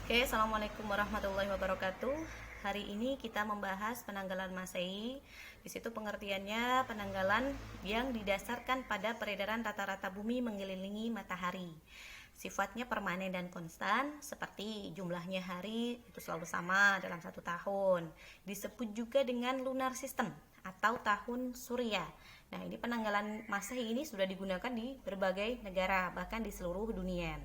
Oke, Assalamualaikum warahmatullahi wabarakatuh. Hari ini kita membahas penanggalan Masehi. Di situ pengertiannya penanggalan yang didasarkan pada peredaran rata-rata bumi mengelilingi matahari. Sifatnya permanen dan konstan, seperti jumlahnya hari itu selalu sama dalam satu tahun. Disebut juga dengan lunar system atau tahun surya. Nah, ini penanggalan Masehi ini sudah digunakan di berbagai negara, bahkan di seluruh dunia.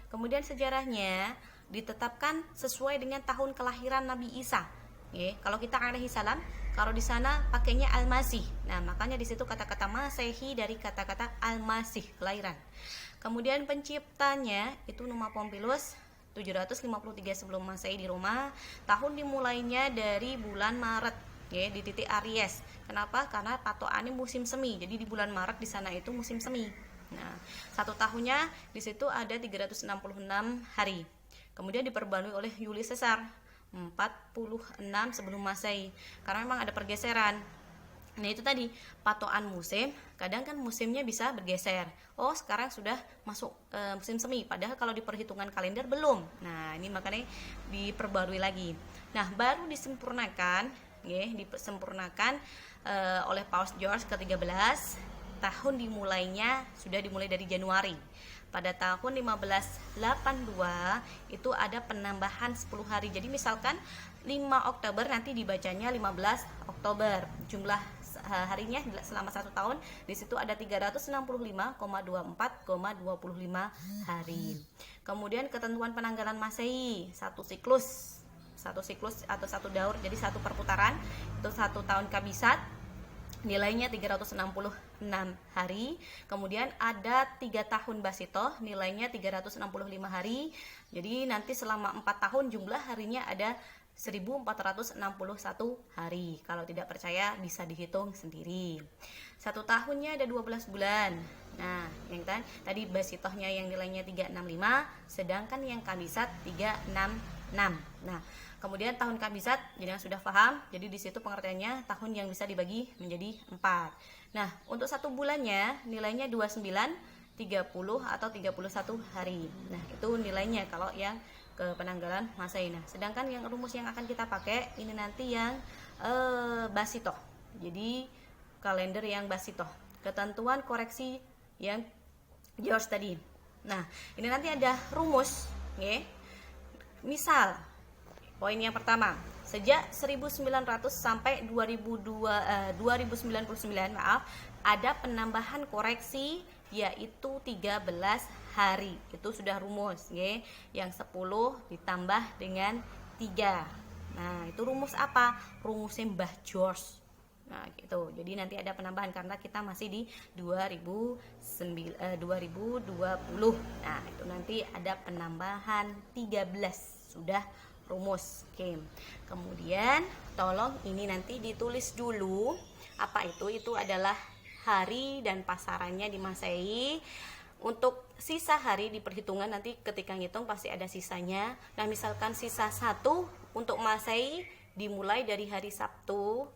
Kemudian sejarahnya ditetapkan sesuai dengan tahun kelahiran Nabi Isa. Kalau kita alaihi salam, kalau di sana pakainya Al-Masih. Nah, makanya di situ kata-kata Masehi dari kata-kata Al-Masih, kelahiran. Kemudian penciptanya itu Numa Pompilius 753 sebelum Masehi di Roma. Tahun dimulainya dari bulan Maret, di titik Aries. Kenapa? Karena patokannya musim semi. Jadi di bulan Maret di sana itu musim semi. Nah, satu tahunnya di situ ada 366 hari. Kemudian diperbarui oleh Julius Caesar 46 sebelum Masehi. Karena memang ada pergeseran. Nah, itu tadi patokan musim, kadang kan musimnya bisa bergeser. Oh, sekarang sudah masuk musim semi, padahal kalau di perhitungan kalender belum. Nah, ini makanya diperbarui lagi. Nah, baru disempurnakan, disempurnakan oleh Paus George ke-13. Tahun sudah dimulai dari Januari. Pada tahun 1582 itu ada penambahan 10 hari. Jadi misalkan 5 Oktober nanti dibacanya 15 Oktober. Jumlah harinya selama 1 tahun di situ ada 365,24,25 hari. Kemudian ketentuan penanggalan Masehi, satu siklus atau satu daur, jadi satu perputaran itu 1 tahun kabisat, nilainya 366 hari. Kemudian ada 3 tahun Basito, nilainya 365 hari. Jadi nanti selama 4 tahun jumlah harinya ada 1461 hari. Kalau tidak percaya bisa dihitung sendiri. 1 tahunnya ada 12 bulan. Nah, yang tadi Basitohnya yang nilainya 365, sedangkan yang kabisat 366. Nah, kemudian tahun kabisat, jadi sudah paham. Jadi di situ pengertiannya tahun yang bisa dibagi menjadi 4. Nah, untuk 1 bulannya nilainya 29, 30 atau 31 hari. Nah, itu nilainya kalau yang ke penanggalan Masehi. Nah, sedangkan yang rumus yang akan kita pakai ini nanti yang Basito. Jadi kalender yang Basito. Ketentuan koreksi yang George tadi. Nah, ini nanti ada rumus, Misal poin yang pertama, sejak 1900 sampai 2099 ada penambahan koreksi yaitu 13 hari. Itu sudah rumus, Yang 10 ditambah dengan 3. Nah, itu rumus apa? Rumusnya Mbah George. Nah, gitu. Jadi nanti ada penambahan karena kita masih di 2020. Nah, itu nanti ada penambahan 13. Sudah rumus. Oke. Kemudian tolong ini nanti ditulis dulu apa itu. Itu adalah hari dan pasarannya di Masehi. Untuk sisa hari di perhitungan nanti ketika ngitung pasti ada sisanya. Nah, misalkan sisa 1 untuk Masehi dimulai dari hari Sabtu,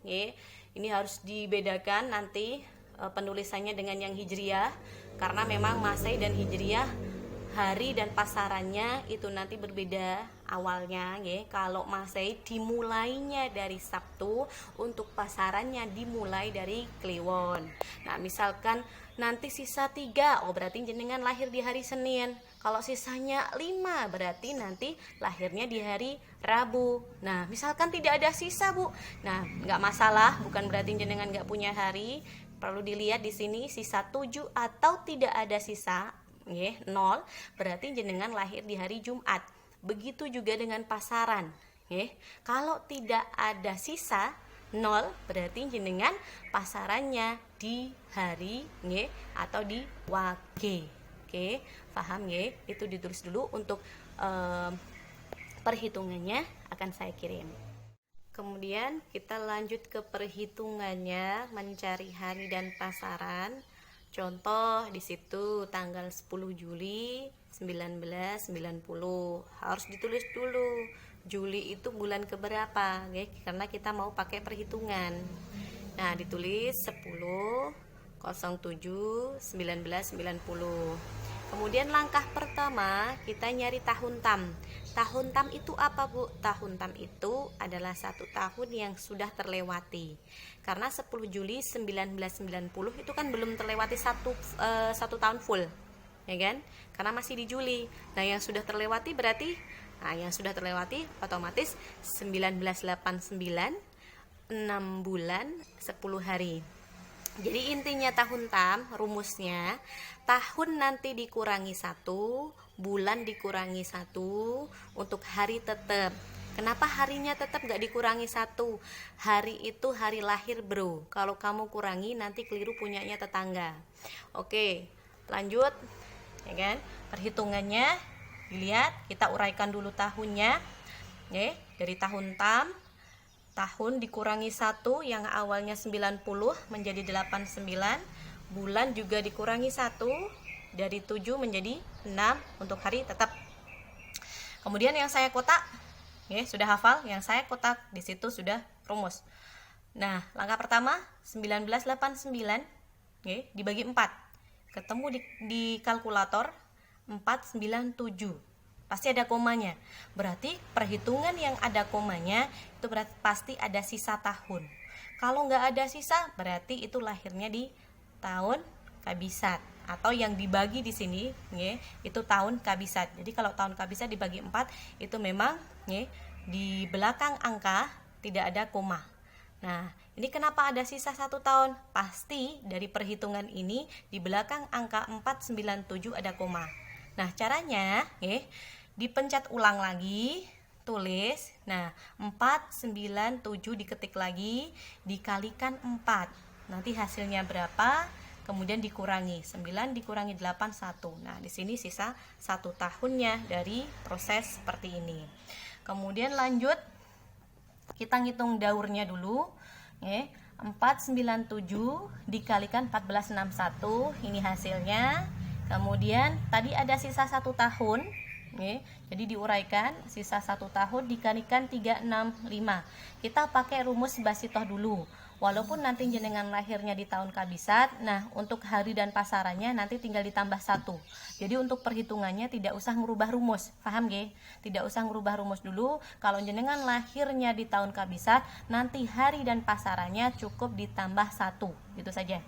Ini harus dibedakan nanti penulisannya dengan yang Hijriyah karena memang Masehi dan Hijriyah hari dan pasarannya itu nanti berbeda awalnya, Kalau Masehi dimulainya dari Sabtu, untuk pasarannya dimulai dari Kliwon. Nah, misalkan nanti sisa 3, berarti jenengan lahir di hari Senin. Kalau sisanya 5, berarti nanti lahirnya di hari Rabu. Nah, misalkan tidak ada sisa, Bu. Nah, nggak masalah, bukan berarti jenengan nggak punya hari. Perlu dilihat di sini sisa 7 atau tidak ada sisa, 0, berarti jenengan lahir di hari Jumat. Begitu juga dengan pasaran, Kalau tidak ada sisa 0, berarti jenengan pasarannya di hari, atau di wage. Paham, Itu ditulis dulu untuk perhitungannya akan saya kirim. Kemudian kita lanjut ke perhitungannya, mencari hari dan pasaran. Contoh di situ tanggal 10 Juli 1990. Harus ditulis dulu. Juli itu bulan keberapa, karena kita mau pakai perhitungan. Nah, ditulis 10/07/1990. Kemudian langkah pertama kita nyari tahun tam. Tahun tam itu apa, Bu? Tahun tam itu adalah 1 tahun yang sudah terlewati. Karena 10 Juli 1990 itu kan belum terlewati satu tahun full, ya kan? Karena masih di Juli. Nah, yang sudah terlewati berarti, yang sudah terlewati otomatis 1989, 6 bulan 10 hari. Jadi intinya tahun tam, rumusnya tahun nanti dikurangi 1, bulan dikurangi 1, untuk hari tetap. Kenapa harinya tetap gak dikurangi 1? Hari itu hari lahir, bro. Kalau kamu kurangi nanti keliru punyanya tetangga. Oke, lanjut, ya kan? Perhitungannya dilihat, kita uraikan dulu tahunnya, ya. Dari tahun tam, tahun dikurangi 1 yang awalnya 90 menjadi 89, bulan juga dikurangi 1 dari 7 menjadi 6 untuk hari tetap. Kemudian yang saya kotak, ya, sudah hafal, yang saya kotak di situ sudah rumus. Nah, langkah pertama 1989, ya, dibagi 4. Ketemu di kalkulator 497. Pasti ada komanya. Berarti perhitungan yang ada komanya itu berarti pasti ada sisa tahun. Kalau nggak ada sisa, berarti itu lahirnya di tahun kabisat, atau yang dibagi di sini, ya, itu tahun kabisat. Jadi kalau tahun kabisat dibagi 4 itu memang, ya, di belakang angka tidak ada koma. Nah, ini kenapa ada sisa 1 tahun? Pasti dari perhitungan ini di belakang angka 497 ada koma. Nah, caranya, ya, dipencet ulang lagi, tulis. Nah, 497 diketik lagi, dikalikan 4. Nanti hasilnya berapa? Kemudian dikurangi 9 dikurangi 8, 1. Nah, di sini sisa 1 tahunnya dari proses seperti ini. Kemudian lanjut, kita ngitung daurnya dulu, ya. 497 dikalikan 1461, ini hasilnya. Kemudian tadi ada sisa 1 tahun, ya. Jadi diuraikan, sisa 1 tahun dikalikan 365. Kita pakai rumus basitoh dulu. Walaupun nanti jenengan lahirnya di tahun kabisat, nah untuk hari dan pasarannya nanti tinggal ditambah 1. Jadi untuk perhitungannya tidak usah ngerubah rumus, paham ge? Tidak usah ngerubah rumus dulu. Kalau jenengan lahirnya di tahun kabisat, nanti hari dan pasarannya cukup ditambah 1, gitu saja.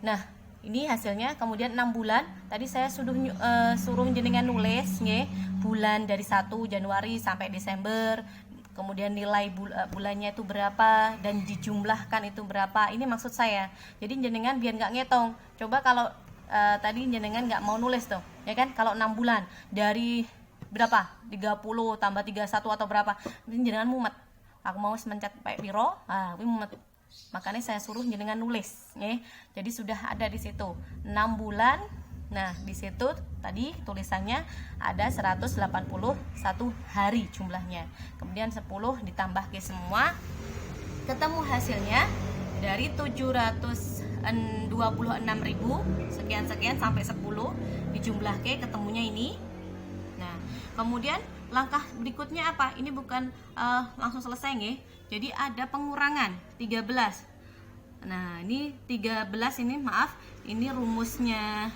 Nah, ini hasilnya. Kemudian 6 bulan, tadi saya suruh jenengan nulis, nge, bulan dari 1 Januari sampai Desember. Kemudian nilai bulannya itu berapa dan dijumlahkan itu berapa. Ini maksud saya. Jadi jenengan biar nggak ngetong. Coba kalau tadi jenengan nggak mau nulis tuh, ya kan? Kalau 6 bulan dari berapa? 30 tambah 31 atau berapa? Jenengan mumet. Aku mau mencet pakai piro, mumet. Makanya saya suruh jenengan nulis, ya. Jadi sudah ada di situ 6 bulan. Nah, di situ tadi tulisannya ada 181 hari jumlahnya. Kemudian 10 ditambah ke semua, ketemu hasilnya dari 726.000 sekian sampai 10 dijumlah ke ketemunya ini. Nah, kemudian langkah berikutnya apa? Ini bukan langsung selesai, nggih. Jadi ada pengurangan 13. Nah, ini 13 ini, maaf, ini rumusnya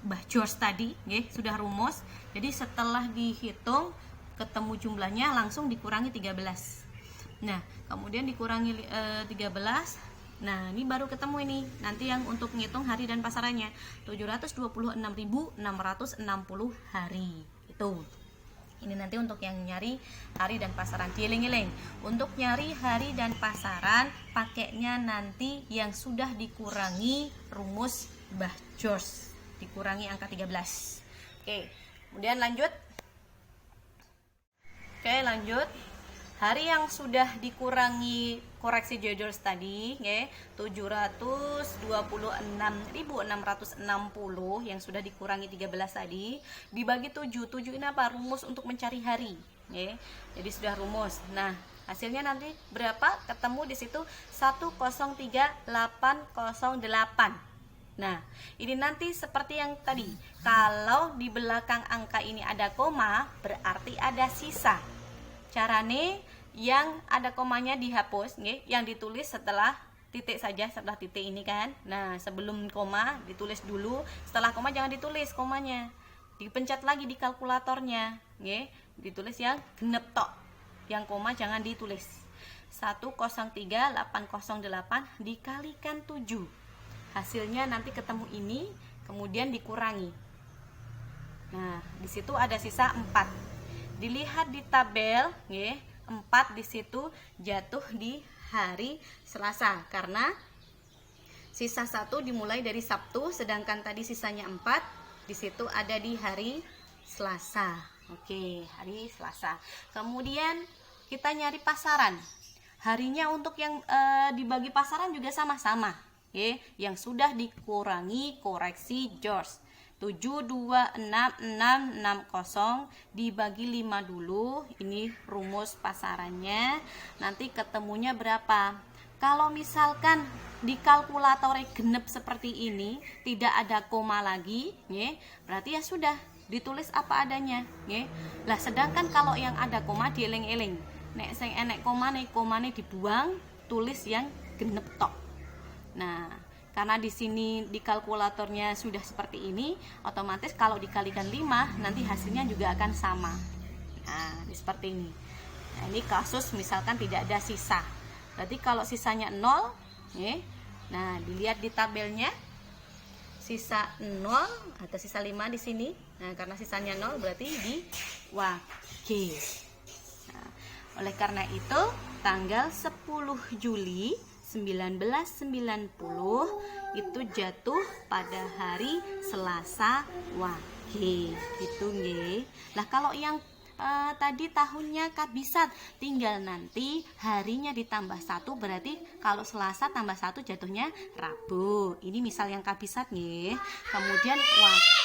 Mbah George tadi, nggih, sudah rumus. Jadi setelah dihitung ketemu jumlahnya langsung dikurangi 13. Nah, kemudian dikurangi 13. Nah, ini baru ketemu ini. Nanti yang untuk ngitung hari dan pasarannya 726.660 hari. Itu. Ini nanti untuk yang nyari hari dan pasaran. Dieling-eling. Untuk nyari hari dan pasaran pakainya nanti yang sudah dikurangi rumus Mbah George, dikurangi angka 13. Oke, kemudian lanjut. Oke, lanjut. Hari yang sudah dikurangi koreksi George tadi, ya, 726.660 yang sudah dikurangi 13 tadi dibagi 7. 7 ini apa? Rumus untuk mencari hari, ya. Jadi sudah rumus. Nah, hasilnya nanti berapa? Ketemu di situ 103.808. Nah, ini nanti seperti yang tadi. Kalau di belakang angka ini ada koma, berarti ada sisa. Carane yang ada komanya dihapus, nggih, yang ditulis setelah titik saja, setelah titik ini kan. Nah, sebelum koma ditulis dulu, setelah koma jangan ditulis komanya. dipencet lagi di kalkulatornya, nggih. Ditulis yang genep tok. Yang koma jangan ditulis. 103.808 dikalikan 7. Hasilnya nanti ketemu ini, kemudian dikurangi. Nah, di situ ada sisa 4. Dilihat di tabel, nggih, 4 di situ jatuh di hari Selasa karena sisa 1 dimulai dari Sabtu, sedangkan tadi sisanya 4 di situ ada di hari Selasa. Oke, hari Selasa. Kemudian kita nyari pasaran. Harinya untuk yang dibagi pasaran juga sama-sama, ya, yang sudah dikurangi koreksi George. 7266660 dibagi 5 dulu. Ini rumus pasarannya. Nanti ketemunya berapa? Kalau misalkan di kalkulator genep seperti ini, tidak ada koma lagi, ya, berarti ya sudah ditulis apa adanya, ya. Lah sedangkan kalau yang ada koma dieling-eling. Nek sing enek komane dibuang, tulis yang genep tok. Nah, karena di sini di kalkulatornya sudah seperti ini, otomatis kalau dikalikan 5 nanti hasilnya juga akan sama. Nah, seperti ini. Nah, ini kasus misalkan tidak ada sisa. Berarti kalau sisanya 0, ya. Nah, dilihat di tabelnya sisa 0 atau sisa 5 di sini. Nah, karena sisanya 0 berarti di wage. Nah, oleh karena itu tanggal 10 Juli 1990 itu jatuh pada hari Selasa wage, gitu nggih. Lah kalau yang tadi tahunnya kabisat, tinggal nanti harinya ditambah 1, berarti kalau Selasa tambah 1 jatuhnya Rabu. Ini misal yang kabisat nggih. Kemudian wage